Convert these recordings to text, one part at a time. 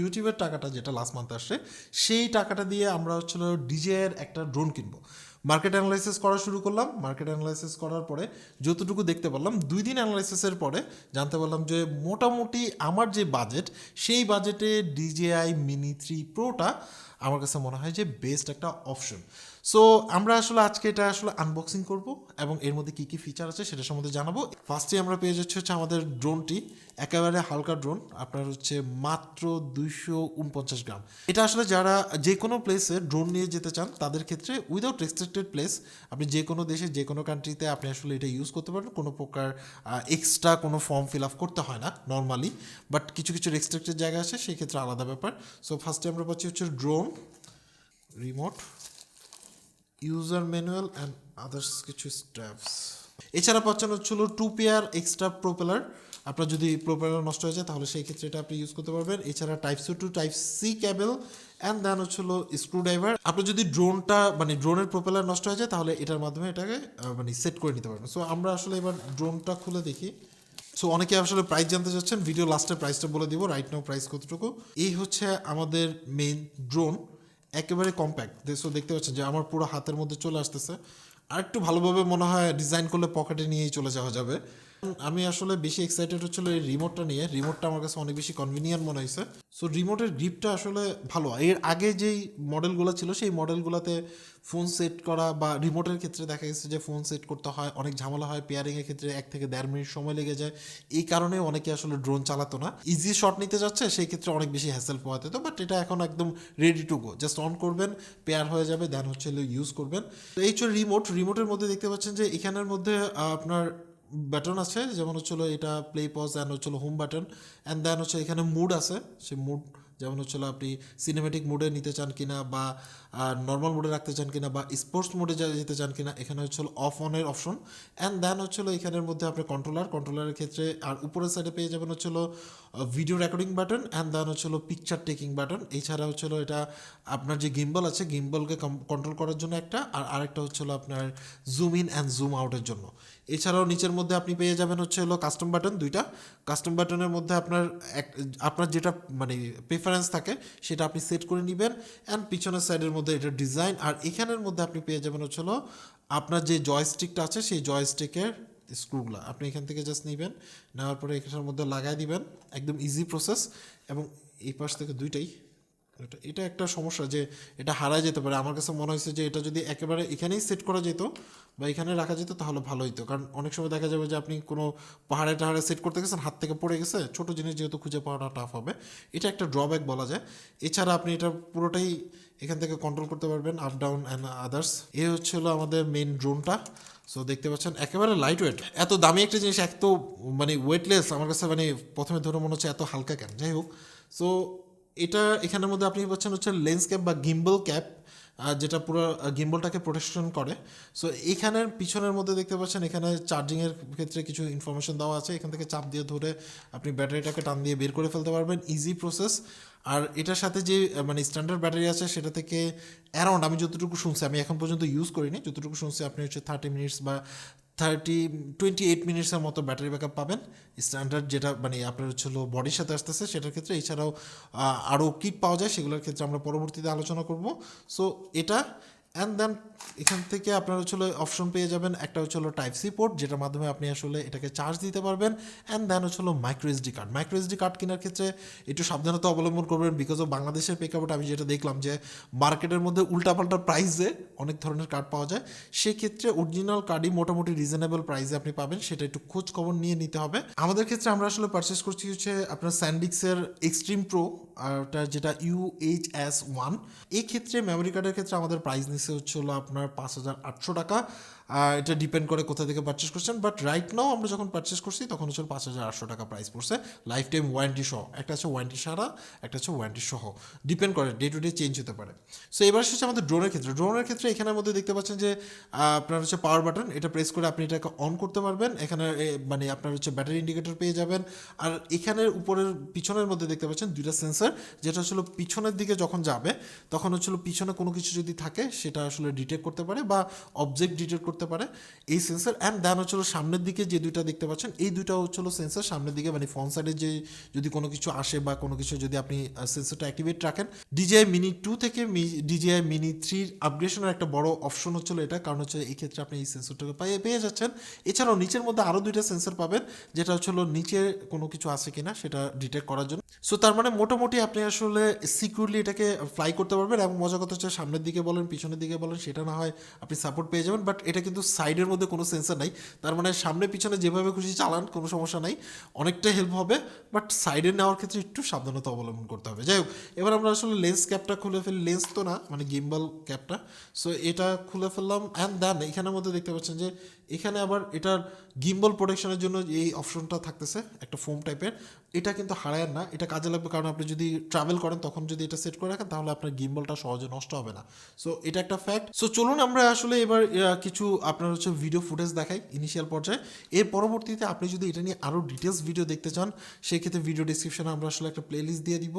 ইউটিউবের টাকাটা যেটা লাস্ট মান্থ আসছে সেই টাকাটা দিয়ে আমরা হচ্ছিল ডিজের একটা ড্রোন কিনবো। মার্কেট অ্যানালাইসিস করা শুরু করলাম। মার্কেট অ্যানালাইসিস করার পরে যতটুকু দেখতে পারলাম 2 দিন অ্যানালাইসিসের পরে জানতে পারলাম যে মোটামুটি আমার যে বাজেট সেই বাজেটে DJI Mini 3 Proটা আমার কাছে মনে হয় যে বেস্ট একটা অপশন। সো আমরা আসলে আজকে এটা আসলে আনবক্সিং করব এবং এর মধ্যে কী কী ফিচার আছে সেটা সম্বন্ধে জানাবো। ফার্স্টে আমরা পেয়ে যাচ্ছি হচ্ছে আমাদের ড্রোনটি, একেবারে হালকা ড্রোন, আপনার হচ্ছে মাত্র 249 গ্রাম। এটা আসলে যারা যে কোনো প্লেসে ড্রোন নিয়ে যেতে চান তাদের ক্ষেত্রে উইদাউট রেস্ট্রিক্টেড প্লেস আপনি যে কোনো দেশে যে কোনো কান্ট্রিতে আপনি আসলে এটা ইউজ করতে পারবেন। কোনো প্রকার এক্সট্রা কোনো ফর্ম ফিল আপ করতে হয় না নর্মালি, বাট কিছু কিছু রেস্ট্রিক্টেড জায়গা আছে সেই ক্ষেত্রে আলাদা ব্যাপার। সো ফার্স্টে আমরা পাচ্ছি হচ্ছে drone, remote, user manual and others কিছু স্টেপস। এছাড়া পাচ্ছেন হচ্ছিল 2 পেয়ার এক্সট্রা প্রোপেলার। আপনার যদি প্রোপেলার নষ্ট হয়ে যায় তাহলে সেই ক্ষেত্রে এটা আপনি ইউজ করতে পারবেন। এছাড়া Type-C to Type-C cable and then হচ্ছিল স্ক্রুড্রাইভার। আপনার যদি ড্রোনটা মানে ড্রোনের প্রোপেলার নষ্ট হয়ে যায় তাহলে এটার মাধ্যমে এটাকে মানে সেট করে নিতে পারবেন। সো আমরা আসলে এবার ড্রোনটা খুলে দেখি। সো অনেকে আসলে প্রাইস জানতে চাচ্ছেন, ভিডিও লাস্টে প্রাইসটা বলে দিব রাইট নাও প্রাইস কতটুকু। এই হচ্ছে আমাদের মেইন ড্রোন, একেবারে কম্প্যাক্ট। সো দেখতে পাচ্ছেন যে আমার পুরো হাতের মধ্যে চলে আসতেছে। আর একটু ভালোভাবে মনে হয় ডিজাইন করলে পকেটে নিয়েই চলে যাওয়া যাবে। আমি আসলে বেশি এক্সাইটেড হচ্ছিল এই রিমোটটা নিয়ে। রিমোটটা আমার কাছে অনেক বেশি কনভিনিয়েন্ট মনে হয়েছে। সো রিমোটের গ্রিপটা আসলে ভালো। এর আগে যেই মডেলগুলো ছিল সেই মডেলগুলোতে ফোন সেট করা বা রিমোটের ক্ষেত্রে দেখা গেছে যে ফোন সেট করতে হয়, অনেক ঝামেলা হয়, পেয়ারিংয়ের ক্ষেত্রে 1 থেকে 1.5 মিনিট সময় লেগে যায়। এই কারণে অনেকে আসলে ড্রোন চালাতো না। ইজি শট নিতে যাচ্ছে সেই ক্ষেত্রে অনেক বেশি হ্যাসেল পোহাতে হতো, বাট এটা এখন একদম ready to go. Just on করবেন, পেয়ার হয়ে যাবে, দেন হচ্ছে ইউজ করবেন। তো এই হচ্ছে রিমোটের মধ্যে দেখতে পাচ্ছেন যে এখানের মধ্যে আপনার বাটন আছে, যেমন হচ্ছিল এটা প্লে পজ অ্যান্ড হচ্ছিল হোম বাটন অ্যান্ড দেন হচ্ছে এখানে মুড আছে। সেই মুড যেমন হচ্ছিল আপনি সিনেমেটিক মোডে নিতে চান কিনা বা নর্মাল মোডে রাখতে চান কিনা বা স্পোর্টস মোডে যেতে চান কিনা, এখানে হচ্ছিল অফ অনের অপশন অ্যান্ড দেন হচ্ছিল এখানের মধ্যে আপনি কন্ট্রোলারের ক্ষেত্রে আর উপরের সাইডে পেয়ে যাবেন হচ্ছিল video recording button and then হচ্ছিল পিকচার টেকিং বাটন। এছাড়া হচ্ছিল এটা আপনার যে গিম্বল আছে গিম্বলকে কন্ট্রোল করার জন্য একটা, আর আরেকটা হচ্ছিল আপনার জুম ইন অ্যান্ড জুম আউটের জন্য। এছাড়াও নিচের মধ্যে আপনি পেয়ে যাবেন হচ্ছে হলো কাস্টম বাটন দুইটা। কাস্টম বাটনের মধ্যে আপনার যেটা মানে প্রেফারেন্স থাকে সেটা আপনি সেট করে নেবেন অ্যান্ড পিছনের সাইডের মধ্যে এটা ডিজাইন। আর এখানের মধ্যে আপনি পেয়ে যাবেন হচ্ছে হলো আপনার যে জয়স্টিকটা আছে সেই জয়স্টিকের স্ক্রুগুলো আপনি এখান থেকে জাস্ট নেবেন, নেওয়ার পরে এখানের মধ্যে লাগাই দিবেন। একদম ইজি প্রসেস। এবং এই পাশ থেকে দুইটাই, এটা একটা সমস্যা যে এটা হারায় যেতে পারে। আমার কাছে মনে হয়েছে যে এটা যদি একেবারে এখানেই সেট করা যেত বা এখানে রাখা যেত তাহলে ভালো হতো, কারণ অনেক সময় দেখা যাবে যে আপনি কোনো পাহাড়ে টাহাড়ে সেট করতে গেছেন, হাত থেকে পড়ে গেছে, ছোটো জিনিস যেহেতু খুঁজে পাওয়াটা টাফ হবে। এটা একটা ড্রব্যাক বলা যায়। এছাড়া আপনি এটা পুরোটাই এখান থেকে কন্ট্রোল করতে পারবেন, আপ ডাউন অ্যান্ড আদার্স। এ হচ্ছে হলো আমাদের মেন ড্রোনটা। সো দেখতে পাচ্ছেন একেবারে লাইট ওয়েট। এত দামি একটা জিনিস এত মানে ওয়েটলেস, আমার কাছে মানে প্রথমে ধরে মনে হচ্ছে এত হালকা কেন, যাই হোক। সো এটা এখানের মধ্যে আপনি পাচ্ছেন হচ্ছে লেন্স ক্যাপ বা গিম্বল ক্যাপ, যেটা পুরো গিম্বলটাকে প্রোটেকশন করে। সো এখানের পিছনের মধ্যে দেখতে পাচ্ছেন এখানে চার্জিংয়ের ক্ষেত্রে কিছু ইনফরমেশন দেওয়া আছে। এখান থেকে চাপ দিয়ে ধরে আপনি ব্যাটারিটাকে টান দিয়ে বের করে ফেলতে পারবেন, ইজি প্রসেস। আর এটার সাথে যে মানে স্ট্যান্ডার্ড ব্যাটারি আছে সেটা থেকে অ্যারাউন্ড আমি যতটুকু শুনছি, আমি এখন পর্যন্ত ইউজ করিনি, যতটুকু শুনছি আপনি হচ্ছে 30 মিনিটস বা 28 মিনিটসের মতো ব্যাটারি ব্যাকআপ পাবেন স্ট্যান্ডার্ড, যেটা মানে আপনার হচ্ছে বডির সাথে আসতেছে সেটার ক্ষেত্রে। এছাড়াও আরও কিট পাওয়া যায়, সেগুলোর ক্ষেত্রে আমরা পরবর্তীতে আলোচনা করব। সো এটা অ্যান্ড দেন এখান থেকে আপনার হচ্ছে অপশন পেয়ে যাবেন, একটা হচ্ছে Type-C পোর্ট যেটার মাধ্যমে আপনি আসলে এটাকে চার্জ দিতে পারবেন অ্যান্ড দেন হচ্ছে মাইক্রোএসডি কার্ড। মাইক্রোএসডি কার্ড কেনার ক্ষেত্রে একটু সাবধানতা অবলম্বন করবেন, বিকজ অফ বাংলাদেশের প্রেক্ষাপটে আমি যেটা দেখলাম যে মার্কেটের মধ্যে উল্টাপাল্টা প্রাইসে অনেক ধরনের কার্ড পাওয়া যায়। সেক্ষেত্রে অরিজিনাল কার্ডই মোটামুটি রিজনেবল প্রাইসে আপনি পাবেন, সেটা একটু খোঁজ খবর নিয়ে নিতে হবে। আমাদের ক্ষেত্রে আমরা আসলে পারচেস করছি হচ্ছে আপনার স্যান্ডিক্সের এক্সট্রিম প্রো, আর ওটা যেটা UHS-1। এই ক্ষেত্রে মেমোরি কার্ডের ক্ষেত্রে আমাদের প্রাইস নিচ্ছে হচ্ছে আপনার 5,800 টাকা। এটা ডিপেন্ড করে কোথা থেকে পারচেস করছেন, বাট রাইট নাও আমরা যখন পারচেস করছি তখন হচ্ছে 5,800 টাকা প্রাইস পড়ছে, লাইফ টাইম ওয়ারেন্টি সহ। একটা হচ্ছে ওয়ারেন্টি ছাড়া, একটা হচ্ছে ওয়ারেন্টি সহ, ডিপেন্ড করে, ডে টু ডে চেঞ্জ হতে পারে। সো এবার হচ্ছে আমাদের ড্রোনের ক্ষেত্রে এখানের মধ্যে দেখতে পাচ্ছেন যে আপনার হচ্ছে পাওয়ার বাটন, এটা প্রেস করে আপনি এটাকে অন করতে পারবেন। এখানে মানে আপনার হচ্ছে ব্যাটারি ইন্ডিকেটর পেয়ে যাবেন। আর এখানের উপরের পিছনের মধ্যে দেখতে পাচ্ছেন দুইটা সেন্সর, যেটা হচ্ছিল পিছনের দিকে যখন যাবে তখন হচ্ছিল পিছনে কোনো কিছু যদি থাকে সেটা আসলে ডিটেক্ট করতে পারে বা অবজেক্ট ডিটেক্ট করতে করতে পারে এই সেন্সর। অ্যান্ড দেন হচ্ছিল সামনের দিকে যে দুইটা দেখতে পাচ্ছেন এই দুইটা হচ্ছিল সেন্সর সামনের দিকে, মানে ফ্রন্ট সাইডে যে যদি কোনো কিছু আসে বা কোনো কিছু যদি আপনি সেন্সরটা অ্যাক্টিভেট রাখেন। DJI Mini 2 থেকে DJI Mini 3 আপগ্রেডেশনের একটা বড় অপশন হচ্ছিল এটা, কারণ হচ্ছে এই ক্ষেত্রে আপনি এই সেন্সরটাকে পেয়ে যাচ্ছেন। এছাড়াও নিচের মধ্যে আরও দুইটা সেন্সর পাবেন, যেটা হচ্ছিল নিচে কোনো কিছু আছে কিনা সেটা ডিটেক্ট করার জন্য। সো তার মানে মোটামুটি আপনি আসলে সিকিউরলি এটাকে ফ্লাই করতে পারবেন। এবং মজা কথা হচ্ছে সামনের দিকে বলেন পিছনের দিকে বলেন সেটা না হয় আপনি সাপোর্ট পেয়ে যাবেন, বাট এটা কিন্তু সাইডের মধ্যে কোনো সেন্সর নাই। তার মানে সামনে পিছনে যেভাবে খুশি চালান কোনো সমস্যা নাই, অনেকটা হেল্প হবে, বাট সাইডে নেওয়ার ক্ষেত্রে একটু সাবধানতা অবলম্বন করতে হবে। যাই হোক, এবার আমরা আসলে লেন্স ক্যাপটা খুলে ফেলি, লেন্স তো না মানে গিম্বল ক্যাপটা। সো এটা খুলে ফেললাম অ্যান্ড দেন এখানের মধ্যে দেখতে পাচ্ছেন যে এখানে আবার এটার গিম্বল প্রোটেকশনের জন্য এই অপশনটা থাকতেছে একটা ফোম টাইপের। এটা কিন্তু হারায় না, এটা কাজে লাগবে, কারণ আপনি যদি ট্রাভেল করেন তখন যদি এটা সেট করে রাখেন তাহলে আপনার গিম্বলটা সহজে নষ্ট হবে না। সো এটা একটা ফ্যাক্ট। সো চলুন আমরা আসলে এবার কিছু আপনার হচ্ছে ভিডিও ফুটেজ দেখাই ইনিশিয়াল পর্যায়ে। এর পরবর্তীতে আপনি যদি এটা নিয়ে আরও ডিটেলস ভিডিও দেখতে চান সেই ক্ষেত্রে ভিডিও ডিসক্রিপশনে আমরা আসলে একটা প্লেলিস্ট দিয়ে দিব।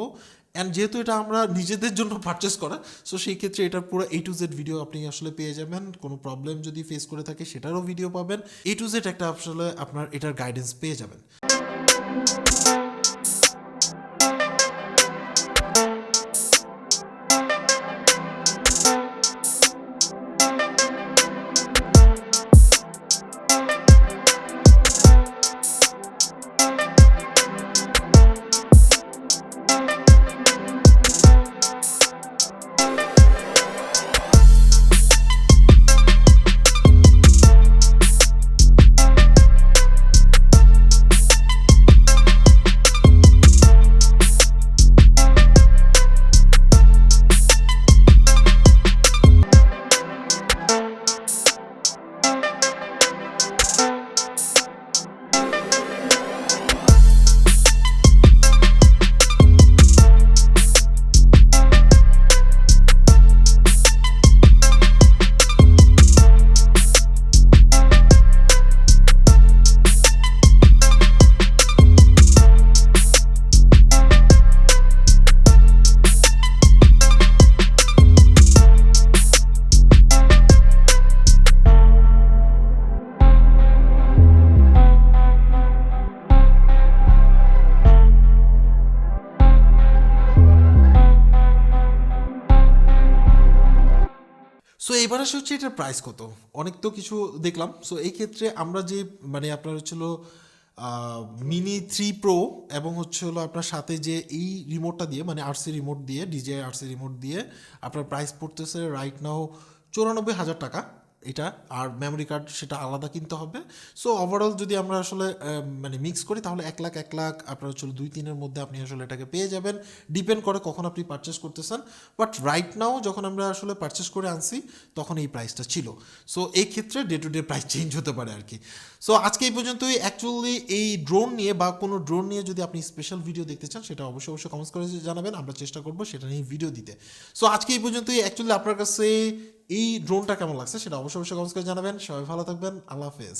অ্যান্ড যেহেতু এটা আমরা নিজেদের জন্য পারচেস করা, সো সেই ক্ষেত্রে এটার পুরো A to Z ভিডিও আপনি আসলে পেয়ে যাবেন। কোনো প্রবলেম যদি ফেস করে থাকে সেটারও ভিডিও পাবেন, A to Z একটা আসলে আপনার এটার গাইডেন্স পেয়ে যাবেন। সো এবার আসে হচ্ছে এটার প্রাইস কত, অনেক তো কিছু দেখলাম। সো এই ক্ষেত্রে আমরা যে মানে আপনার হচ্ছিল মিনি 3 প্রো এবং হচ্ছে হলো আপনার সাথে যে এই রিমোটটা দিয়ে মানে RC রিমোট দিয়ে DJI RC রিমোট দিয়ে আপনার প্রাইস পড়তেছে রাইট নাও 94,000 টাকা এটা। আর মেমোরি কার্ড সেটা আলাদা কিনতে হবে। সো ওভারঅল যদি আমরা আসলে মানে মিক্স করি তাহলে 1 লাখ আপনার হচ্ছে 2-3-এর মধ্যে আপনি আসলে এটাকে পেয়ে যাবেন, ডিপেন্ড করে কখন আপনি পারচেস করতেছেন। বাট রাইট নাও যখন আমরা আসলে পারচেস করে আনছি তখন এই প্রাইসটা ছিল। সো এই ক্ষেত্রে day to day price change হতে পারে আর কি। সো আজকে এই পর্যন্তই। অ্যাকচুয়ালি এই ড্রোন নিয়ে বা কোনো ড্রোন নিয়ে যদি আপনি স্পেশাল ভিডিও দেখতে চান সেটা অবশ্যই কমেন্টস করে জানাবেন, আমরা চেষ্টা করবো সেটা নিয়ে ভিডিও দিতে। সো আজকে এই পর্যন্তই। অ্যাকচুয়ালি আপনার কাছে এই ড্রোনটা কেমন লাগছে সেটা অবশ্যই কমেন্টস করে জানাবেন। সবাই ভালো থাকবেন, আল্লাহ হাফেজ।